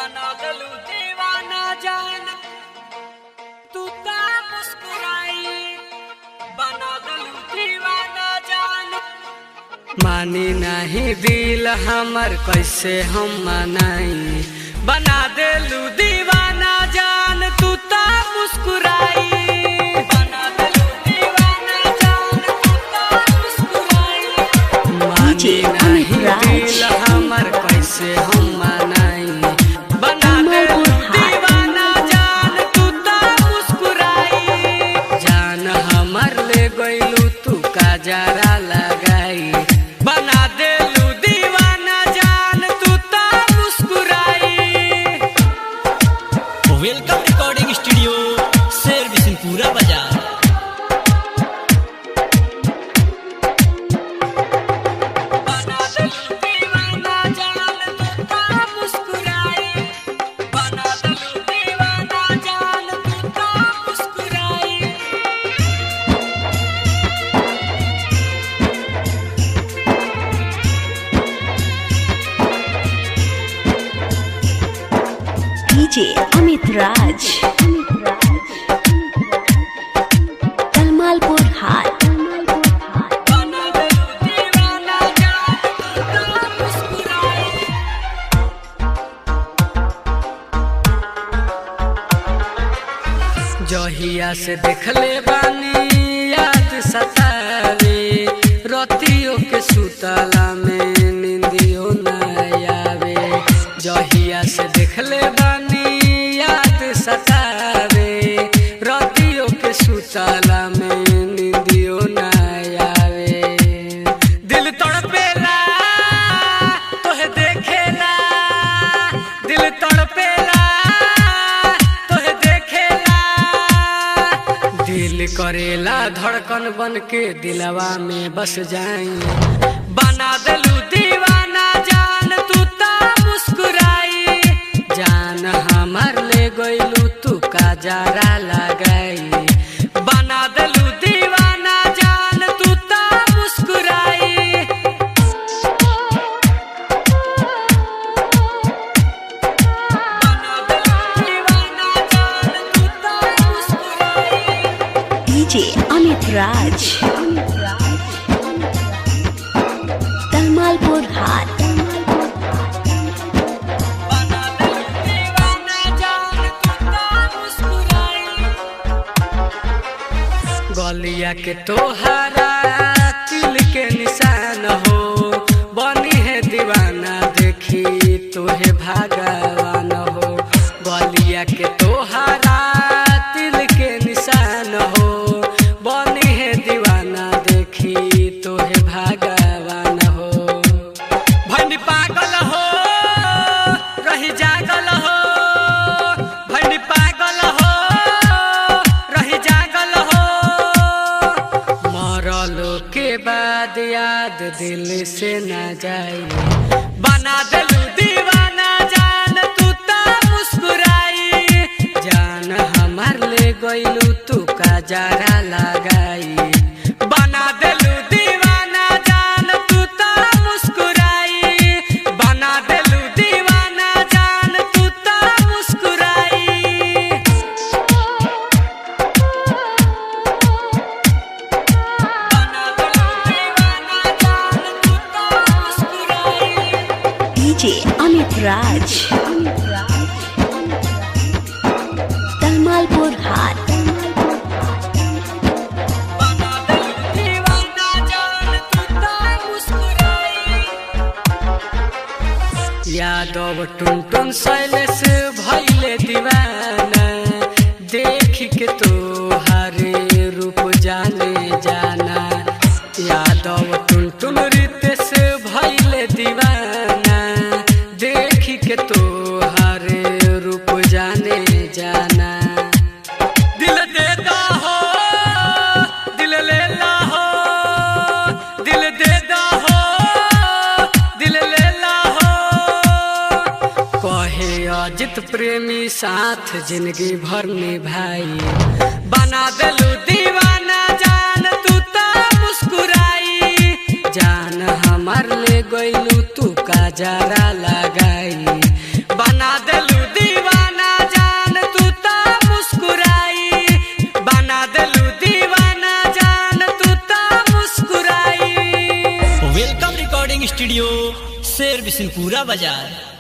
बना दलू दीवाना जान तू ता मुस्कुराई बना दलू दीवाना जान। मानी नहीं दिल हमर कैसे हम मनाई बना देलू दीवाना जान तू ता मुस्कुराई बना देलू दीवाना जान तू ता मुस्कुराई। मानी नहीं दिल हमर कैसे हम मनाई बना देलू दीवाना जान तू ता मुस्कुराई। जान हमर ले गइलू तू काजरा लगाई बना देलू दीवाना जान तू ता मुस्कुराई। वेलकम रिकॉर्डिंग स्टूडियो शेर बिशनपुरा बाजार। बना देलू दीवाना जान तू ता मुस्कुराई बना देलू दीवाना जान तू ता मुस्कुराई। डीजे अमित राज कलमालपुर हाट। बना देलू दीवाना जान तू ता मुस्कुराई। जहिया से देखले बानी याद सतावे रतियों के सुतला में निंदियो न आवे। जहिया से देखले बानी याद सतावे रतियों के सुतला में निंदियो न आवे। दिल तड़पेला तोहे देखेला दिल तड़पेला तोहे देखेला। दिल करेला धड़कन बन के दिलवा में बस जाई बना देलू दीवाना जान तू ता मुस्कुराई। जान हमर ले गइलू तू काजरा लगाई बना देलू दीवाना जान तू ता मुस्कुराई। बना देलू दीवाना जान तू ता मुस्कुराई। डीजे अमित राज कलमालपुर हाट। बना देलू दीवाना जान तू ता मुस्कुराई। गलिया के तोहरा तिल के निशान हो बनी है दीवाना देखी तोहे भगवान हो। गलिया के तोहरा तिल के निशान हो बनी है दीवाना देखी तोहे भगवान हो। भंडी पागल हो रही जागल हो भंडी पागल हो रही जागल हो। मरलो के बाद याद दिल से न जाई बना देलू दीवाना जान तू ता मुस्कुराई। जान हमर ले गइलू तू काजरा लगाई बना देलू दीवाना जान तू ता मुस्कुराई बना देलू दीवाना जान तू ता मुस्कुराई। बना देलू दीवाना जान तू ता मुस्कुराई। डीजे अमित राज कलमालपुर हाट। बना देलू दीवाना जान तू ता मुस्कुराई। यादव टुनटुन शैलेश भइले दीवाना देख के तोहार रूप जाने जाना। यादव टुनटुन रितेश भइले दीवाना देख के तोहार रूप जाने जाना। दिल दे दा हो दिल ले ला हो दिल दे दा हो दिल ले ला हो। कहे अजित प्रेमी साथ जिंदगी भर निभाई बना देलू दीवाना जान तू ता मुस्कुराई। जान हमर ले गइलू तू काजरा लगाई बना देलू स्टूडियो शेर बिशनपुरा बाजार।